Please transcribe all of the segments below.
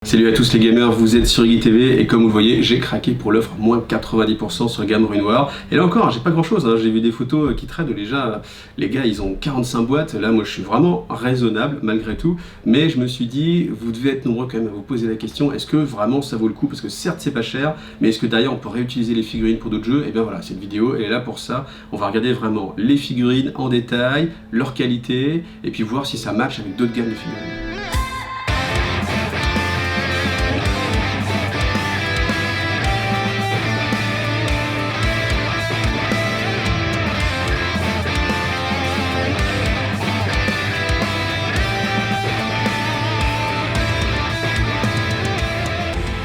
Salut à tous les gamers, vous êtes sur IGTV et comme vous le voyez, j'ai craqué pour l'offre moins 90% sur gamme Ruinoir. Et là encore, j'ai pas grand chose, j'ai vu des photos qui traînent déjà, les gars ils ont 45 boîtes, là moi je suis vraiment raisonnable malgré tout, mais je me suis dit, vous devez être nombreux quand même à vous poser la question, est-ce que vraiment ça vaut le coup? Parce que certes c'est pas cher, mais est-ce que derrière on peut réutiliser les figurines pour d'autres jeux? Et bien voilà, cette vidéo elle est là pour ça, on va regarder vraiment les figurines en détail, leur qualité, et puis voir si ça match avec d'autres gammes de figurines.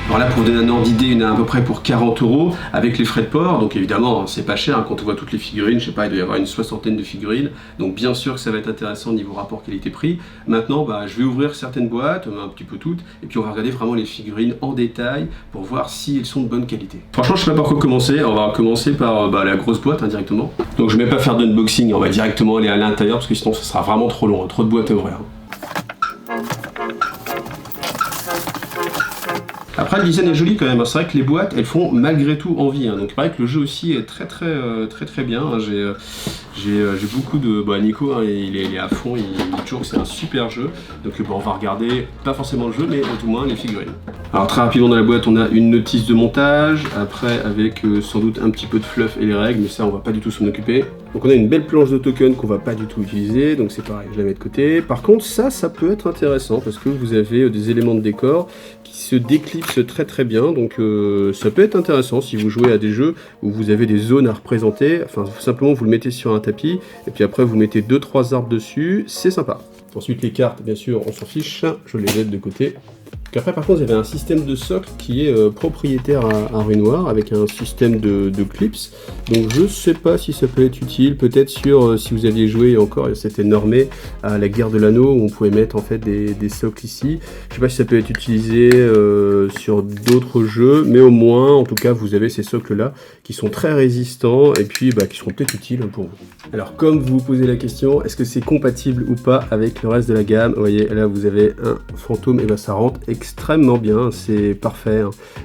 Alors là, pour vous donner un ordre d'idée, il y en a à peu près pour 40 € avec les frais de port. Donc évidemment, c'est pas cher quand on voit toutes les figurines. Je sais pas, il doit y avoir une soixantaine de figurines. Donc bien sûr que ça va être intéressant niveau rapport qualité-prix. Maintenant, je vais ouvrir certaines boîtes, un petit peu toutes, et puis on va regarder vraiment les figurines en détail pour voir si elles sont de bonne qualité. Franchement, je sais pas par quoi commencer. On va commencer par la grosse boîte directement. Donc je vais même pas faire d'unboxing, on va directement aller à l'intérieur parce que sinon ça sera vraiment trop long, trop de boîtes à ouvrir. Après, le design est joli quand même, c'est vrai que les boîtes, elles font malgré tout envie, donc il paraît que le jeu aussi est très bien, j'ai beaucoup de... Nico, il est à fond, il dit toujours que c'est un super jeu, donc on va regarder, pas forcément le jeu, mais au tout moins les figurines. Alors très rapidement dans la boîte, on a une notice de montage, après avec sans doute un petit peu de fluff et les règles, mais ça on va pas du tout s'en occuper. Donc on a une belle planche de tokens qu'on va pas du tout utiliser, donc c'est pareil, je la mets de côté. Par contre ça peut être intéressant, parce que vous avez des éléments de décor qui se déclipsent très bien, donc ça peut être intéressant si vous jouez à des jeux où vous avez des zones à représenter, enfin simplement vous le mettez sur un tapis, et puis après vous mettez 2-3 arbres dessus, c'est sympa. Ensuite les cartes, bien sûr, on s'en fiche, je les jette de côté. Après, par contre, il y avait un système de socle qui est propriétaire à Ruinoir avec un système de clips. Donc, je sais pas si ça peut être utile. Peut-être si vous aviez joué encore, c'était normé à la guerre de l'anneau où on pouvait mettre en fait des socles ici. Je sais pas si ça peut être utilisé sur d'autres jeux, mais au moins, en tout cas, vous avez ces socles-là qui sont très résistants et puis qui seront peut-être utiles pour vous. Alors, comme vous vous posez la question, est-ce que c'est compatible ou pas avec le reste de la gamme? Vous voyez, là, vous avez un fantôme, et ça rentre extrêmement bien, c'est parfait.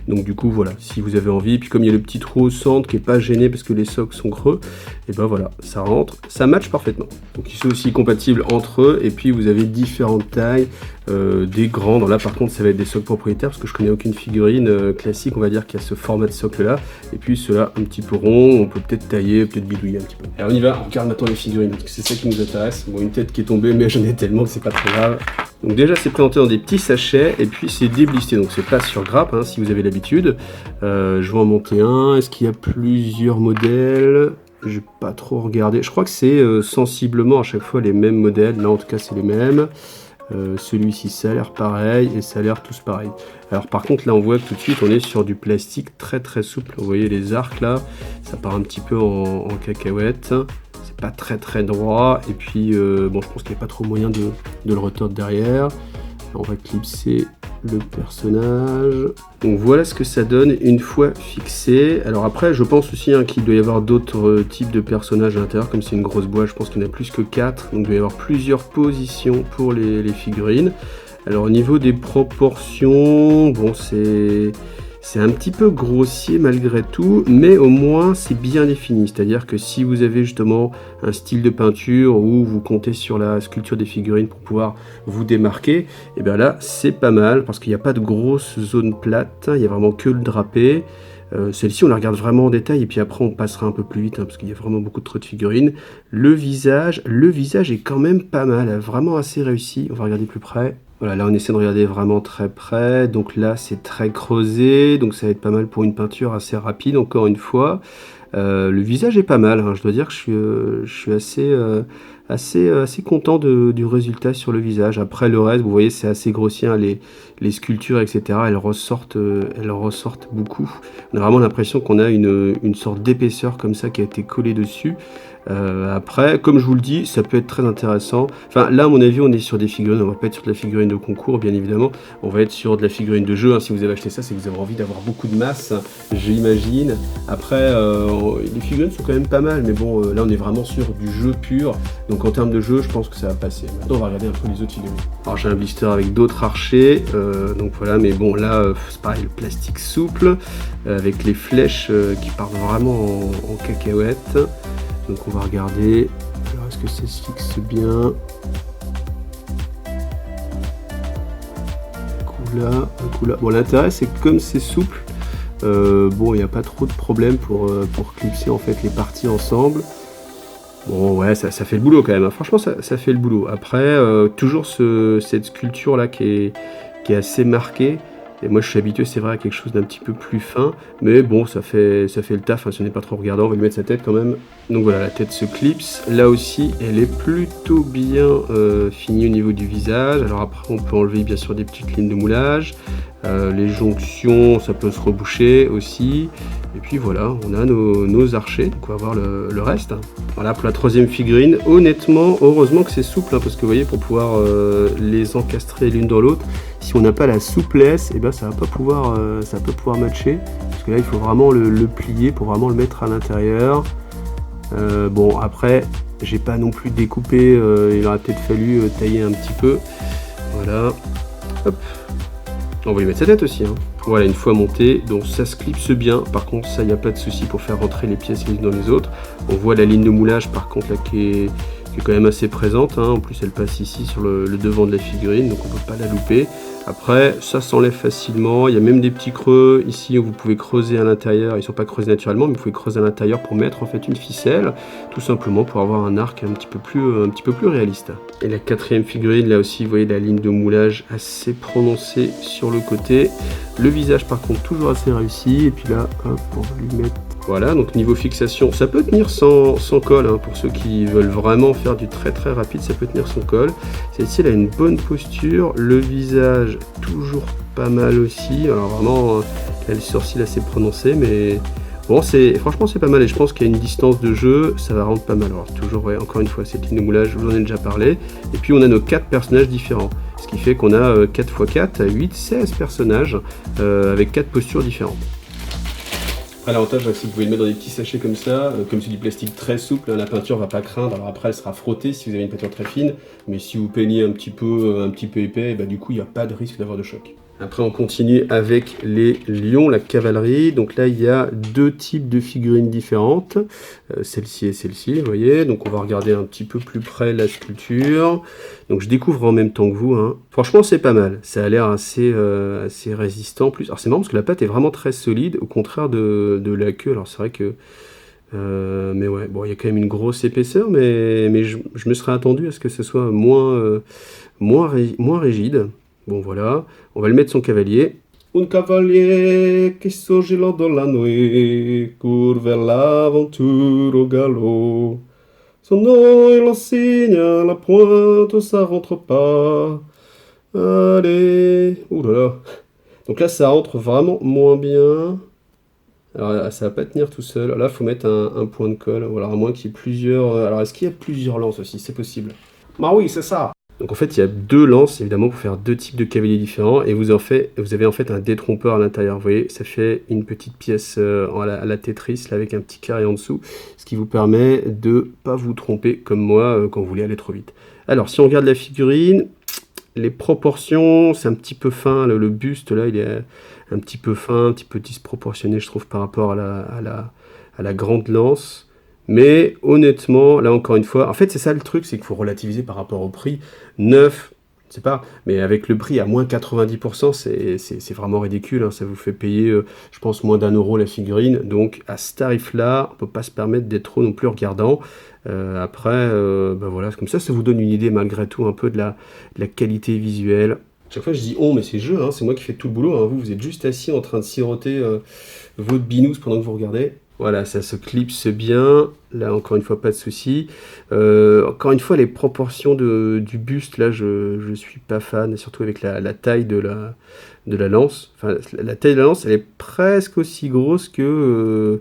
Donc du coup voilà, si vous avez envie, puis comme il y a le petit trou au centre qui est pas gêné parce que les socles sont creux, et voilà, ça rentre, ça match parfaitement. Donc ils sont aussi compatibles entre eux, et puis vous avez différentes tailles, des grands, là par contre ça va être des socles propriétaires parce que je connais aucune figurine classique, on va dire, qui a ce format de socle là, et puis ceux-là un petit peu rond, on peut peut-être tailler, peut-être bidouiller un petit peu. Alors on y va, on regarde maintenant les figurines, parce que c'est ça qui nous intéresse. Bon, une tête qui est tombée, mais j'en ai tellement que c'est pas très grave. Donc déjà c'est présenté dans des petits sachets et puis c'est déblisté, donc c'est pas sur grappe si vous avez l'habitude. Je vais en monter un. Est-ce qu'il y a plusieurs modèles? Je vais pas trop regarder. Je crois que c'est sensiblement à chaque fois les mêmes modèles. Là en tout cas c'est les mêmes. Celui-ci ça a l'air pareil et ça a l'air tous pareil. Alors par contre là on voit que tout de suite on est sur du plastique très souple. Vous voyez les arcs là, ça part un petit peu en cacahuète. C'est pas très droit, et puis je pense qu'il n'y a pas trop moyen de le retordre derrière. On va clipser le personnage. Donc voilà ce que ça donne une fois fixé. Alors après je pense aussi qu'il doit y avoir d'autres types de personnages à l'intérieur, comme c'est une grosse boîte, je pense qu'il y en a plus que 4, donc il doit y avoir plusieurs positions pour les figurines. Alors au niveau des proportions, c'est un petit peu grossier malgré tout, mais au moins c'est bien défini. C'est-à-dire que si vous avez justement un style de peinture où vous comptez sur la sculpture des figurines pour pouvoir vous démarquer, et bien là c'est pas mal parce qu'il n'y a pas de grosse zone plate, il n'y a vraiment que le drapé. Celle-ci on la regarde vraiment en détail et puis après on passera un peu plus vite parce qu'il y a vraiment beaucoup trop de figurines. Le visage est quand même pas mal, vraiment assez réussi. On va regarder plus près. Voilà, là on essaie de regarder vraiment très près, donc là c'est très creusé, donc ça va être pas mal pour une peinture assez rapide encore une fois. Le visage est pas mal, je dois dire que je suis assez content du résultat sur le visage. Après le reste, vous voyez, c'est assez grossier, les sculptures, etc. Elles ressortent beaucoup. On a vraiment l'impression qu'on a une sorte d'épaisseur comme ça qui a été collée dessus. Après, comme je vous le dis, ça peut être très intéressant. Enfin, là, à mon avis, on est sur des figurines. On va pas être sur de la figurine de concours, bien évidemment. On va être sur de la figurine de jeu. Si vous avez acheté ça, c'est que vous avez envie d'avoir beaucoup de masse, j'imagine. Après, les figurines sont quand même pas mal, mais bon, là, on est vraiment sur du jeu pur. Donc Donc en termes de jeu, je pense que ça va passer. Maintenant, on va regarder un peu les autres figurines. Alors j'ai un blister avec d'autres archers, donc voilà, mais bon là, c'est pareil, le plastique souple, avec les flèches qui partent vraiment en cacahuète. Donc on va regarder. Alors est-ce que ça se fixe bien? Un coup là. Bon, l'intérêt c'est que comme c'est souple, bon, il n'y a pas trop de problème pour clipser en fait les parties ensemble. Bon, ouais, ça fait le boulot quand même. Franchement, ça fait le boulot. Après, toujours cette sculpture là qui est assez marquée. Et moi, je suis habitué, c'est vrai, à quelque chose d'un petit peu plus fin. Mais bon, ça fait le taf. Hein, si on n'est pas trop regardant, on va lui mettre sa tête quand même. Donc voilà, la tête se clipse. Là aussi, elle est plutôt bien finie au niveau du visage. Alors après, on peut enlever bien sûr des petites lignes de moulage. Les jonctions, ça peut se reboucher aussi. Et puis voilà, on a nos archers. Donc on va voir le reste. Voilà pour la troisième figurine. Honnêtement, heureusement que c'est souple, hein, parce que vous voyez, pour pouvoir les encastrer l'une dans l'autre, si on n'a pas la souplesse, et ben ça va pas pouvoir matcher. Parce que là, il faut vraiment le plier pour vraiment le mettre à l'intérieur. Bon, après, j'ai pas non plus découpé. Il aurait peut-être fallu tailler un petit peu. Voilà. Hop. On va lui mettre sa tête aussi, hein. Voilà, une fois monté, donc ça se clipse bien. Par contre, ça, il n'y a pas de souci pour faire rentrer les pièces les unes dans les autres. On voit la ligne de moulage, par contre, là, qui est quand même assez présente, hein. En plus, elle passe ici sur le devant de la figurine, donc on ne peut pas la louper. Après, ça s'enlève facilement. Il y a même des petits creux ici où vous pouvez creuser à l'intérieur. Ils ne sont pas creusés naturellement, mais vous pouvez creuser à l'intérieur pour mettre en fait une ficelle, tout simplement pour avoir un arc un petit peu plus réaliste. Et la quatrième figurine, là aussi, vous voyez la ligne de moulage assez prononcée sur le côté. Le visage, par contre, toujours assez réussi. Et puis là, hop, on va lui mettre. Voilà, donc niveau fixation, ça peut tenir sans colle, hein, pour ceux qui veulent vraiment faire du très très rapide, ça peut tenir sans colle. Celle-ci, elle a une bonne posture, le visage toujours pas mal aussi. Alors vraiment, là, les sourcils assez prononcés, mais bon, franchement c'est pas mal. Et je pense qu'à une distance de jeu, ça va rendre pas mal. Alors toujours, ouais, encore une fois, cette ligne de moulage, je vous en ai déjà parlé. Et puis on a nos 4 personnages différents, ce qui fait qu'on a 4 x 4, 8, 16 personnages avec 4 postures différentes. Après, l'avantage, c'est que vous pouvez le mettre dans des petits sachets comme ça, comme c'est du plastique très souple, hein, la peinture va pas craindre. Alors après, elle sera frottée si vous avez une peinture très fine, mais si vous peignez un petit peu épais, bah, du coup, il n'y a pas de risque d'avoir de choc. Après, on continue avec les lions, la cavalerie. Donc là, il y a 2 types de figurines différentes, celle-ci et celle-ci, vous voyez. Donc on va regarder un petit peu plus près la sculpture. Donc je découvre en même temps que vous, hein. Franchement, c'est pas mal. Ça a l'air assez résistant. Alors c'est marrant parce que la pâte est vraiment très solide, au contraire de la queue. Alors c'est vrai que... mais ouais, bon, il y a quand même une grosse épaisseur, mais je me serais attendu à ce que ce soit moins rigide. Bon voilà, on va le mettre son cavalier. Un cavalier qui surgit lors de la nuit, court vers l'aventure au galop. Son nom il enseigne à la pointe, ça rentre pas. Allez, ouh là là. Donc là, ça rentre vraiment moins bien. Alors ça va pas tenir tout seul. Là, il faut mettre un point de colle. Voilà, à moins qu'il y ait plusieurs. Alors est-ce qu'il y a plusieurs lances aussi? C'est possible. Bah oui, c'est ça. Donc en fait, il y a 2 lances, évidemment, pour faire 2 types de cavaliers différents. Et vous avez en fait un détrompeur à l'intérieur. Vous voyez, ça fait une petite pièce à la Tetris, là, avec un petit carré en dessous. Ce qui vous permet de pas vous tromper, comme moi, quand vous voulez aller trop vite. Alors, si on regarde la figurine, les proportions, c'est un petit peu fin. Le buste, là, il est un petit peu fin, un petit peu disproportionné, je trouve, par rapport à la grande lance. Mais honnêtement, là encore une fois, en fait c'est ça le truc, c'est qu'il faut relativiser par rapport au prix. 9, je sais pas, mais avec le prix à moins 90%, c'est vraiment ridicule, hein. Ça vous fait payer, je pense, moins d'1 € la figurine. Donc à ce tarif-là, on peut pas se permettre d'être trop non plus regardant. Après, ben voilà, comme ça vous donne une idée malgré tout un peu de la qualité visuelle. Chaque fois je dis on, mais c'est jeu, hein, c'est moi qui fais tout le boulot, hein. Vous êtes juste assis en train de siroter votre binous pendant que vous regardez. Voilà, ça se clipse bien. Là, encore une fois, pas de souci. Encore une fois, les proportions du buste, là, je suis pas fan, surtout avec la taille de la lance. Enfin, la taille de la lance, elle est presque aussi grosse que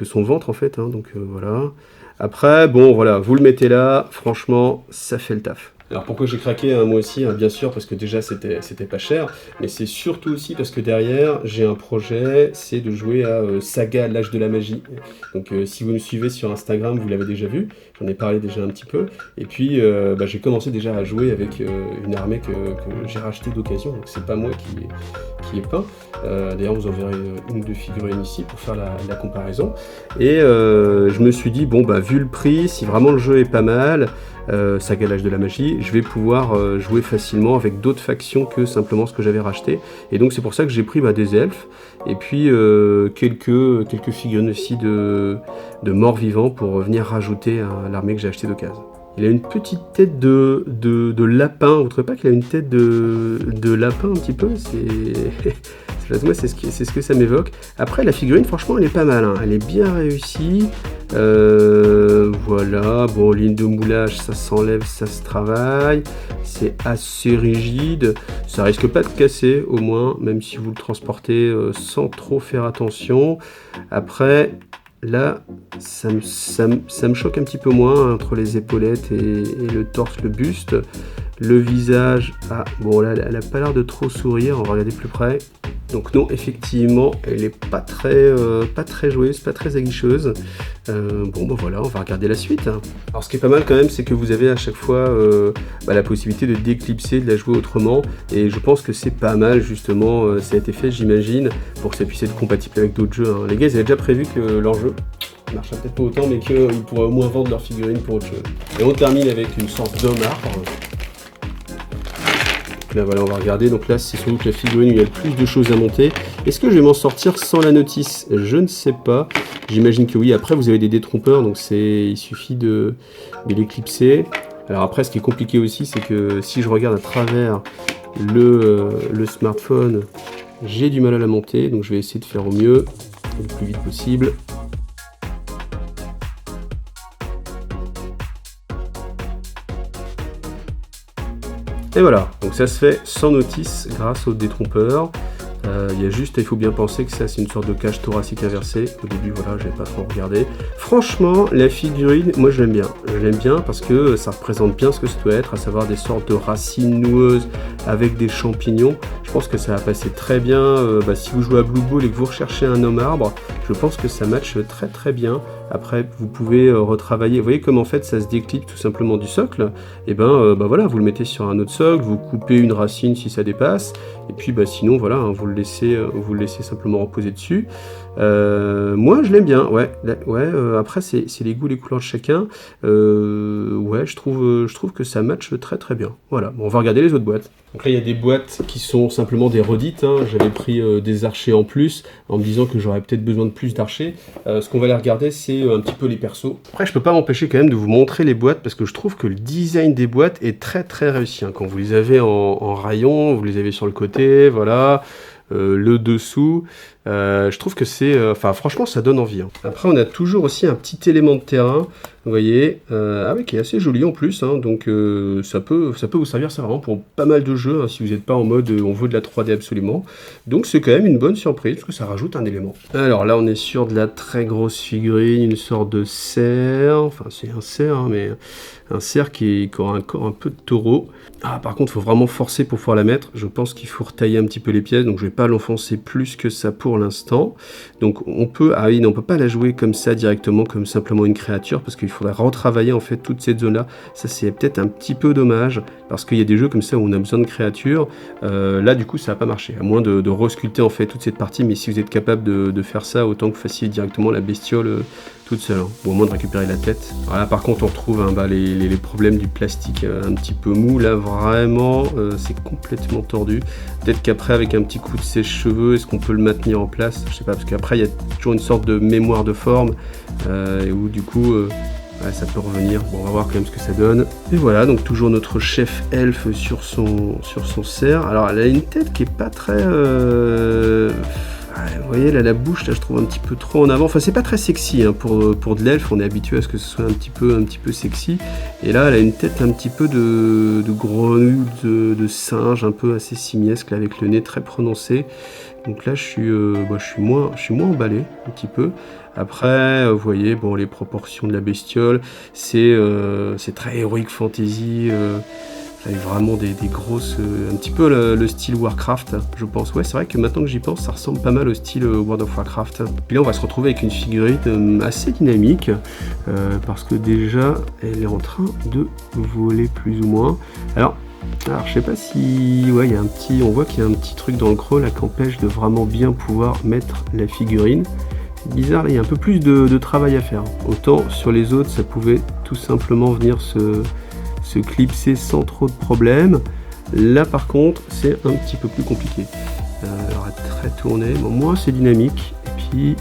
son ventre, en fait, hein. Donc, voilà. Après, bon, voilà, vous le mettez là. Franchement, ça fait le taf. Alors pourquoi j'ai craqué, hein, moi aussi, hein, bien sûr, parce que déjà c'était pas cher, mais c'est surtout aussi parce que derrière, j'ai un projet, c'est de jouer à Saga l'âge de la magie. Donc si vous me suivez sur Instagram, vous l'avez déjà vu, j'en ai parlé déjà un petit peu. Et puis j'ai commencé déjà à jouer avec une armée que j'ai rachetée d'occasion, donc c'est pas moi qui ai peint. D'ailleurs vous en verrez une ou deux figurines ici pour faire la comparaison. Et je me suis dit, bon bah vu le prix, si vraiment le jeu est pas mal, Saga l'âge de la magie, je vais pouvoir jouer facilement avec d'autres factions que simplement ce que j'avais racheté. Et donc c'est pour ça que j'ai pris des elfes, et puis quelques figurines aussi de morts vivants pour venir rajouter à l'armée que j'ai acheté d'occasion. Il a une petite tête de lapin, vous trouvez pas qu'il a une tête de lapin un petit peu? Moi, c'est ce que ça m'évoque. Après, la figurine, franchement, elle est pas mal, hein. Elle est bien réussie. Voilà, bon, ligne de moulage, ça s'enlève, ça se travaille. C'est assez rigide. Ça risque pas de casser, au moins, même si vous le transportez sans trop faire attention. Après, là, ça me choque un petit peu moins, hein, entre les épaulettes et le torse, le buste. Le visage, bon là, elle a pas l'air de trop sourire, on va regarder plus près. Donc non, effectivement, elle est pas très joueuse, pas très aguicheuse. Bon, voilà, on va regarder la suite, hein. Alors ce qui est pas mal quand même, c'est que vous avez à chaque fois la possibilité de déclipser, de la jouer autrement. Et je pense que c'est pas mal, justement, ça a été fait, j'imagine, pour que ça puisse être compatible avec d'autres jeux, hein. Les gars, ils avaient déjà prévu que leur jeu marchera peut-être pas autant, mais qu'ils pourraient au moins vendre leurs figurines pour autre chose. Et on termine avec une sorte d'homme arbre. Là voilà, on va regarder, donc là c'est sans doute la figurine où il y a le plus de choses à monter. Est-ce que je vais m'en sortir sans la notice? Je ne sais pas, j'imagine que oui. Après vous avez des détrompeurs, donc il suffit de l'éclipser. Alors après ce qui est compliqué aussi, c'est que si je regarde à travers le smartphone, j'ai du mal à la monter, donc je vais essayer de faire au mieux, le plus vite possible. Et voilà, donc ça se fait sans notice grâce au détrompeur. Il faut bien penser que ça c'est une sorte de cage thoracique inversée. Au début, voilà, j'avais pas trop regardé. Franchement, la figurine, moi je l'aime bien. Je l'aime bien parce que ça représente bien ce que ça doit être, à savoir des sortes de racines noueuses avec des champignons. Je pense que ça va passer très bien. Si vous jouez à Blue Ball et que vous recherchez un homme arbre, je pense que ça matche très très bien. Après, vous pouvez retravailler. Vous voyez comme en fait ça se déclipe tout simplement du socle. Et voilà, vous le mettez sur un autre socle, vous coupez une racine si ça dépasse, et puis sinon voilà, hein, vous le laissez simplement reposer dessus. Moi je l'aime bien, après c'est les goûts, les couleurs de chacun. Je trouve que ça matche très très bien. Voilà, bon, on va regarder les autres boîtes. Donc là il y a des boîtes qui sont simplement des redites, hein. J'avais pris des archers en plus en me disant que j'aurais peut-être besoin de plus d'archers. Ce qu'on va aller regarder, c'est un petit peu les persos. Après je peux pas m'empêcher quand même de vous montrer les boîtes parce que je trouve que le design des boîtes est très très réussi, hein. Quand vous les avez en rayon, vous les avez sur le côté, voilà. Le dessous, je trouve que franchement ça donne envie, hein. Après on a toujours aussi un petit élément de terrain, vous voyez, qui est assez joli en plus, hein. Donc ça peut vous servir, ça vraiment pour pas mal de jeux, hein, si vous n'êtes pas en mode on veut de la 3D absolument. Donc c'est quand même une bonne surprise parce que ça rajoute un élément. Alors là on est sur de la très grosse figurine, une sorte de cerf, enfin c'est un cerf, hein, mais un cerf qui aura encore un peu de taureau. Par contre il faut vraiment forcer pour pouvoir la mettre. Je pense qu'il faut retailler un petit peu les pièces, donc je vais pas l'enfoncer plus que ça pour l'instant. Donc on peut, on peut pas la jouer comme ça directement, comme simplement une créature, parce qu'il faudrait retravailler en fait toute cette zone là. Ça c'est peut-être un petit peu dommage, parce qu'il y a des jeux comme ça où on a besoin de créatures. Là du coup ça va pas marcher, à moins de resculpter en fait toute cette partie, mais si vous êtes capable de faire ça, autant que vous fassiez directement la bestiole toute seule, hein, ou au moins de récupérer la tête. Alors là par contre on retrouve les problèmes du plastique un petit peu mou, là vraiment c'est complètement tordu. Peut-être qu'après avec un petit coup de sèche-cheveux, est-ce qu'on peut le maintenir en place? Je sais pas, parce qu'après il y a toujours une sorte de mémoire de forme, où du coup ça peut revenir. Bon, on va voir quand même ce que ça donne. Et voilà, donc toujours notre chef elfe sur son cerf. Alors elle a une tête qui est pas très... vous voyez là, la bouche là je trouve un petit peu trop en avant, enfin c'est pas très sexy, hein, pour de l'elfe, on est habitué à ce que ce soit un petit peu sexy, et là elle a une tête un petit peu de grenouille, de singe, un peu assez simiesque là, avec le nez très prononcé. Donc là je suis moins emballé un petit peu. Après vous voyez, les proportions de la bestiole, c'est très heroic fantasy, avec vraiment des grosses, un petit peu le style Warcraft, je pense. Ouais, c'est vrai que maintenant que j'y pense, ça ressemble pas mal au style World of Warcraft. Puis là, on va se retrouver avec une figurine assez dynamique, parce que déjà, elle est en train de voler plus ou moins. Alors, je sais pas si... Ouais, il y a un petit... On voit qu'il y a un petit truc dans le creux là qui empêche de vraiment bien pouvoir mettre la figurine. C'est bizarre, là, il y a un peu plus de travail à faire. Autant sur les autres, ça pouvait tout simplement venir se clipser sans trop de problèmes. Là par contre c'est un petit peu plus compliqué. Alors très tourné, bon, moi c'est dynamique. Et puis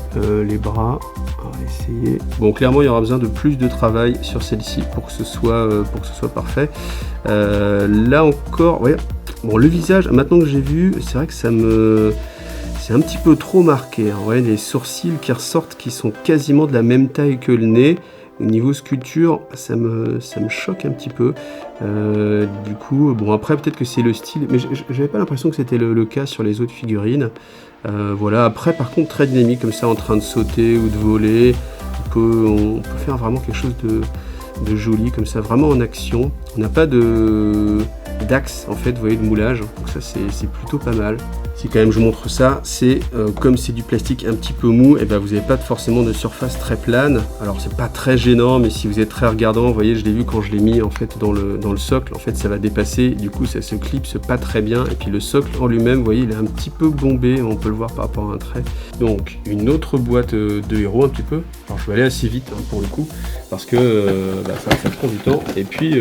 les bras, on va essayer. Bon, clairement il y aura besoin de plus de travail sur celle-ci pour que ce soit parfait. Là encore, ouais. Bon, le visage, maintenant que j'ai vu, c'est vrai que c'est un petit peu trop marqué. Hein. Ouais, les sourcils qui ressortent, qui sont quasiment de la même taille que le nez. Au niveau sculpture, ça me choque un petit peu. Du coup, bon, après peut-être que c'est le style, mais j'avais pas l'impression que c'était le cas sur les autres figurines. Voilà, après par contre très dynamique comme ça, en train de sauter ou de voler. On peut faire vraiment quelque chose de joli comme ça, vraiment en action. On n'a pas d'axe en fait, vous voyez, de moulage, donc ça c'est plutôt pas mal. Si quand même je vous montre ça, c'est comme c'est du plastique un petit peu mou, et ben vous n'avez pas forcément de surface très plane. Alors c'est pas très gênant, mais si vous êtes très regardant, vous voyez, je l'ai vu quand je l'ai mis en fait dans le socle, en fait ça va dépasser, du coup ça se clipse pas très bien, et puis le socle en lui-même, vous voyez, il est un petit peu bombé, on peut le voir par rapport à un trait. Donc une autre boîte de héros un petit peu. Alors je vais aller assez vite hein, pour le coup, parce que ça prend du temps, et puis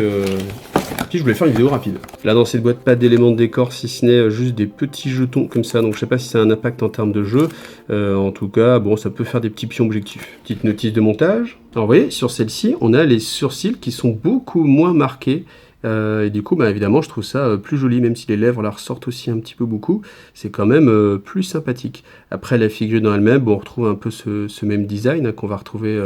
je voulais faire une vidéo rapide. Là dans cette boîte, pas d'éléments de décor, si ce n'est juste des petits jetons comme ça, donc je sais pas si c'est un impact en termes de jeu. En tout cas, bon, ça peut faire des petits pions objectifs. Petite notice de montage. Alors vous voyez, sur celle-ci, on a les sourcils qui sont beaucoup moins marqués. Et du coup, évidemment, je trouve ça plus joli, même si les lèvres la ressortent aussi un petit peu beaucoup. C'est quand même plus sympathique. Après, la figure dans elle-même, bon, on retrouve un peu ce même design hein, qu'on va retrouver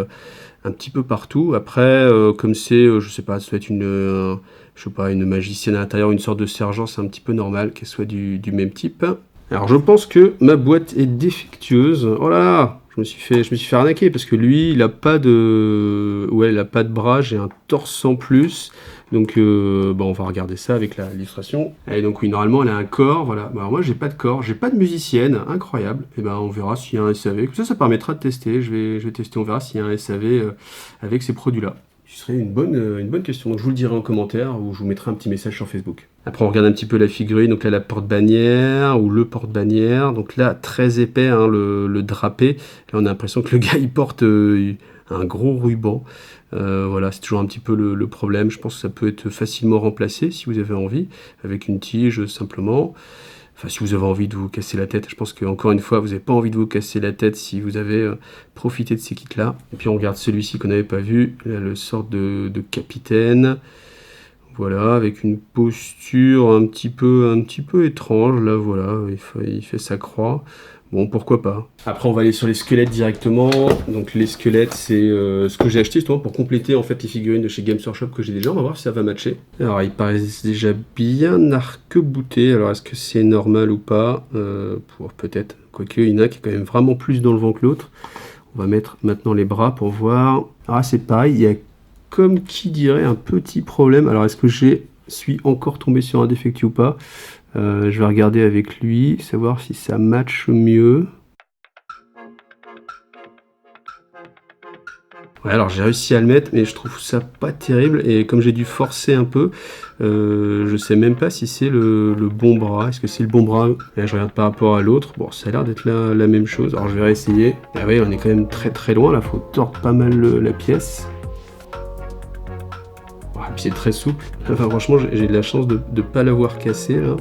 un petit peu partout. Après, comme c'est, je sais pas, ça doit être une magicienne à l'intérieur, une sorte de sergent, c'est un petit peu normal qu'elle soit du même type. Alors je pense que ma boîte est défectueuse. Oh là là, je me suis fait arnaquer parce que lui, il a pas de bras, j'ai un torse en plus. Donc on va regarder ça avec l'illustration. Et donc oui, normalement elle a un corps, voilà. Alors moi j'ai pas de corps, j'ai pas de musicienne, incroyable. Et on verra s'il y a un SAV. Comme ça permettra de tester. Je vais tester, on verra s'il y a un SAV avec ces produits-là. Ce serait une bonne question. Donc je vous le dirai en commentaire ou je vous mettrai un petit message sur Facebook. Après on regarde un petit peu la figurine. Donc là la porte-bannière ou le porte-bannière. Donc là très épais hein, le drapé. Là on a l'impression que le gars il porte un gros ruban. Voilà, c'est toujours un petit peu le problème. Je pense que ça peut être facilement remplacé si vous avez envie, avec une tige simplement. Enfin, si vous avez envie de vous casser la tête, je pense qu'encore une fois, vous n'avez pas envie de vous casser la tête si vous avez profité de ces kits-là. Et puis on regarde celui-ci qu'on n'avait pas vu, là, le sort de capitaine. Voilà, avec une posture un petit peu étrange, là, voilà, il fait sa croix. Bon, pourquoi pas. Après, on va aller sur les squelettes directement. Donc les squelettes, c'est ce que j'ai acheté justement pour compléter en fait les figurines de chez Games Workshop que j'ai déjà. On va voir si ça va matcher. Alors, ils paraissent déjà bien arc-boutés. Alors, est-ce que c'est normal ou pas peut-être. Quoique, il y en a qui est quand même vraiment plus dans le vent que l'autre. On va mettre maintenant les bras pour voir. Ah, c'est pareil, il y a comme qui dirait un petit problème. Alors, est-ce que suis encore tombé sur un défectueux ou pas? Je vais regarder avec lui, savoir si ça matche mieux. Ouais, alors j'ai réussi à le mettre, mais je trouve ça pas terrible. Et comme j'ai dû forcer un peu, je sais même pas si c'est le bon bras. Est-ce que c'est le bon bras? Là, je regarde par rapport à l'autre. Bon, ça a l'air d'être la même chose. Alors je vais réessayer. Ah oui, on est quand même très loin. Là, faut tordre pas mal la pièce. Puis c'est très souple. Enfin, franchement, j'ai de la chance de ne pas l'avoir cassé là.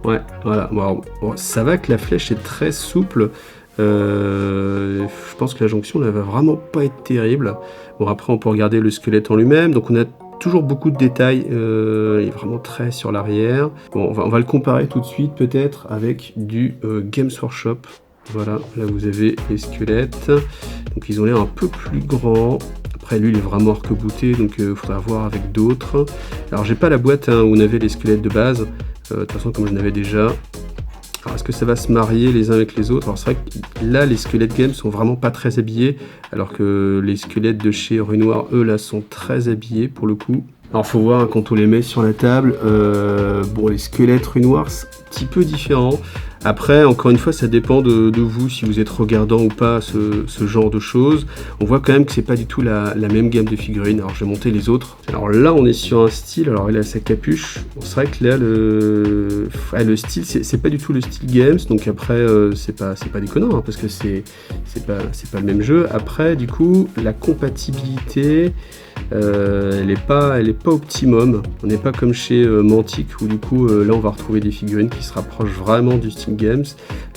Ouais, voilà. Bon, ça va que la flèche est très souple. Je pense que la jonction ne va vraiment pas être terrible. Bon, après, on peut regarder le squelette en lui-même. Donc, on a toujours beaucoup de détails. Il est vraiment très sur l'arrière. Bon, on va le comparer tout de suite, peut-être, avec du Games Workshop. Voilà, là vous avez les squelettes. Donc, ils ont l'air un peu plus grands. Après, lui, il est vraiment arc-bouté, donc il faudra voir avec d'autres. Alors, j'ai pas la boîte hein, où on avait les squelettes de base. De toute façon, comme je n'avais déjà, Alors est-ce que ça va se marier les uns avec les autres? Alors c'est vrai que là les squelettes games sont vraiment pas très habillés, alors que les squelettes de chez Rue Noire, eux là sont très habillés pour le coup. Alors faut voir hein, quand on les met sur la table, bon les squelettes Rue Noire c'est un petit peu différent. Après, encore une fois, ça dépend de vous, si vous êtes regardant ou pas ce genre de choses. On voit quand même que c'est pas du tout la même gamme de figurines. Alors, je vais monter les autres. Alors là, on est sur un style. Alors, il a sa capuche. Bon, c'est vrai que là, le style, c'est pas du tout le style Games. Donc après, c'est pas déconnant, hein, parce que c'est pas le même jeu. Après, du coup, la compatibilité, elle est pas optimum. On n'est pas comme chez Mantic où du coup, là, on va retrouver des figurines qui se rapprochent vraiment du style Games.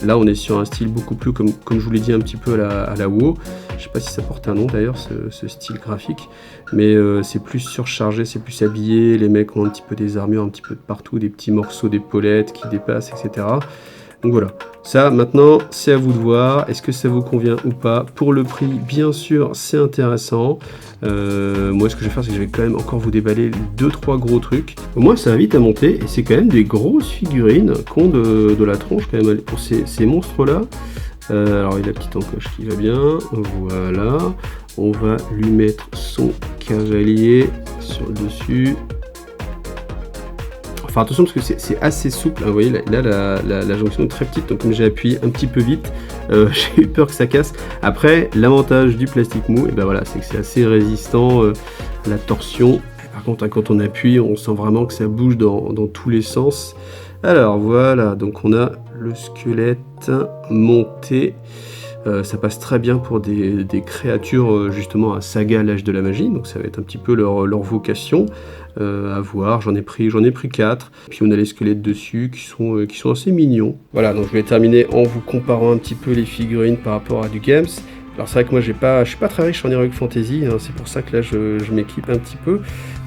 Là on est sur un style beaucoup plus comme je vous l'ai dit un petit peu à la WoW. Je sais pas si ça porte un nom d'ailleurs ce style graphique, mais c'est plus surchargé, c'est plus habillé, les mecs ont un petit peu des armures un petit peu de partout, des petits morceaux d'épaulettes qui dépassent, etc. Donc voilà, ça maintenant c'est à vous de voir, est-ce que ça vous convient ou pas. Pour le prix bien sûr c'est intéressant. Moi ce que je vais faire c'est que je vais quand même encore vous déballer 2-3 gros trucs. Au moins ça va vite à monter et c'est quand même des grosses figurines qui ont de la tronche quand même pour ces monstres là. Alors il a la petite encoche qui va bien, voilà. On va lui mettre son cavalier sur le dessus. Enfin attention parce que c'est assez souple, vous voyez là la jonction est très petite, donc comme j'ai appuyé un petit peu vite, j'ai eu peur que ça casse. Après l'avantage du plastique mou, et ben voilà, c'est que c'est assez résistant à la torsion. Par contre hein, quand on appuie, on sent vraiment que ça bouge dans tous les sens. Alors voilà, donc on a le squelette monté. Ça passe très bien pour des créatures justement à saga l'âge de la magie, donc ça va être un petit peu leur vocation. À voir, j'en ai pris 4, puis on a les squelettes dessus qui sont assez mignons. Voilà, donc je vais terminer en vous comparant un petit peu les figurines par rapport à du Games. Alors c'est vrai que moi je suis pas très riche en Heroic Fantasy, hein, c'est pour ça que là je m'équipe un petit peu.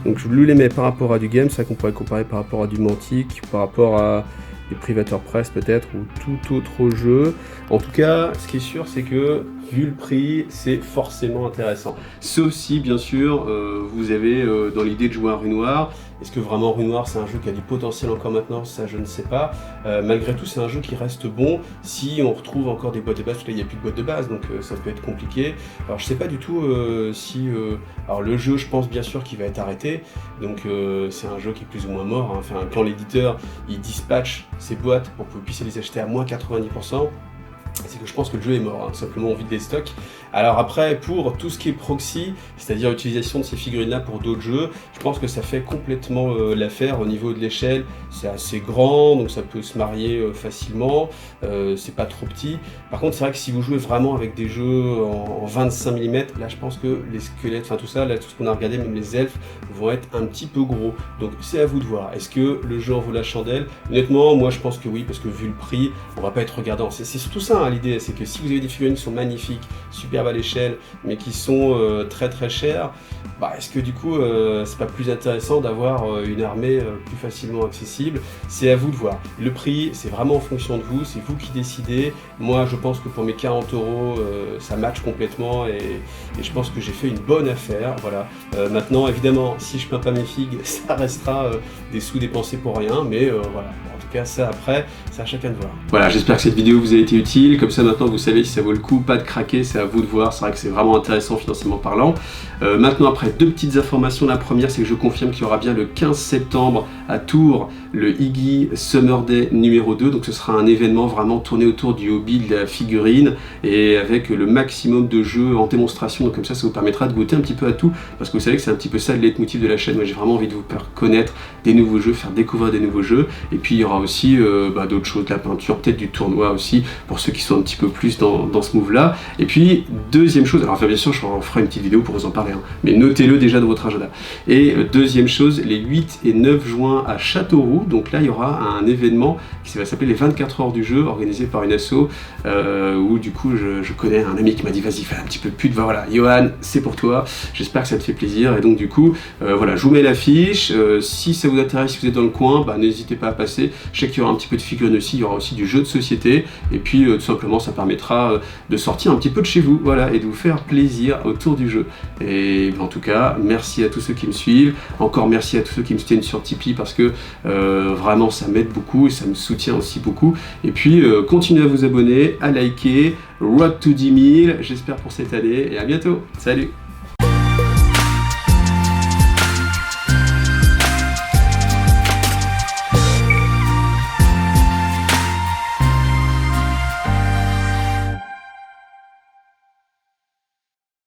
Donc je les mets par rapport à du Games, ça qu'on pourrait comparer par rapport à du Mantic, par rapport à des Privateur Press peut-être, ou tout autre jeu. En tout cas, ce qui est sûr, c'est que, vu le prix, c'est forcément intéressant. Sauf si, bien sûr, vous avez dans l'idée de jouer à Rue Noire. Est-ce que vraiment Rue Noire, c'est un jeu qui a du potentiel encore maintenant? Ça, je ne sais pas. Malgré tout, c'est un jeu qui reste bon si on retrouve encore des boîtes de base, parce que là, il n'y a plus de boîtes de base, donc ça peut être compliqué. Alors, je ne sais pas du tout si... alors, le jeu, je pense bien sûr qu'il va être arrêté, donc c'est un jeu qui est plus ou moins mort, hein. Enfin, quand l'éditeur, il dispatche ses boîtes pour que vous puissiez les acheter à moins 90%, c'est que je pense que le jeu est mort, hein. Simplement on vide les stocks. Alors après, pour tout ce qui est proxy, c'est-à-dire l'utilisation de ces figurines-là pour d'autres jeux, je pense que ça fait complètement l'affaire au niveau de l'échelle. C'est assez grand, donc ça peut se marier facilement, c'est pas trop petit. Par contre, c'est vrai que si vous jouez vraiment avec des jeux en 25 mm, là je pense que les squelettes, enfin tout ça, là tout ce qu'on a regardé, même les elfes, vont être un petit peu gros. Donc c'est à vous de voir. Est-ce que le jeu en vaut la chandelle? Honnêtement, moi je pense que oui, parce que vu le prix, on va pas être regardant. C'est surtout ça, hein, l'idée, c'est que si vous avez des figurines qui sont magnifiques, superbes à l'échelle, mais qui sont très très chères, bah, est-ce que du coup c'est pas plus intéressant d'avoir une armée plus facilement accessible? C'est à vous de voir. Le prix, c'est vraiment en fonction de vous, c'est vous qui décidez. Moi je pense que pour mes 40 €, ça match complètement et je pense que j'ai fait une bonne affaire. Voilà. Maintenant évidemment, si je peins pas mes figues, ça restera des sous dépensés pour rien, mais voilà. En tout cas, ça après, c'est à chacun de voir. Voilà, j'espère que cette vidéo vous a été utile. Comme ça, maintenant, vous savez si ça vaut le coup, pas de craquer, c'est à vous de voir. C'est vrai que c'est vraiment intéressant financièrement parlant. Maintenant, après, deux petites informations. La première, c'est que je confirme qu'il y aura bien le 15 septembre à Tours, le Iggy Summer Day numéro 2. Donc, ce sera un événement vraiment tourné autour du hobby de la figurine et avec le maximum de jeux en démonstration. Donc, comme ça vous permettra de goûter un petit peu à tout. Parce que vous savez que c'est un petit peu ça le leitmotiv de la chaîne. Moi, j'ai vraiment envie de vous faire connaître des nouveaux jeux, faire découvrir des nouveaux jeux. Et puis, il y aura aussi d'autres choses, de la peinture, peut-être du tournoi aussi, pour ceux qui sont un petit peu plus dans ce move-là. Et puis, deuxième chose, alors bien sûr, je ferai une petite vidéo pour vous en parler, hein, mais notez-le déjà dans votre agenda. Et deuxième chose, les 8 et 9 juin à Châteauroux, donc là, il y aura un événement qui va s'appeler les 24 heures du jeu, organisé par une asso, où du coup, je connais un ami qui m'a dit, vas-y, fais un petit peu de pute, voilà, Johan, c'est pour toi, j'espère que ça te fait plaisir, et donc du coup, voilà, je vous mets l'affiche, si ça vous intéresse, si vous êtes dans le coin, bah, n'hésitez pas à passer. Je sais qu'il y aura un petit peu de figurines aussi, il y aura aussi du jeu de société, et puis tout simplement ça permettra de sortir un petit peu de chez vous, voilà, et de vous faire plaisir autour du jeu. Et en tout cas, merci à tous ceux qui me suivent, encore merci à tous ceux qui me soutiennent sur Tipeee, parce que vraiment ça m'aide beaucoup et ça me soutient aussi beaucoup. Et puis continuez à vous abonner, à liker, Road to 10 000, j'espère pour cette année, et à bientôt, salut!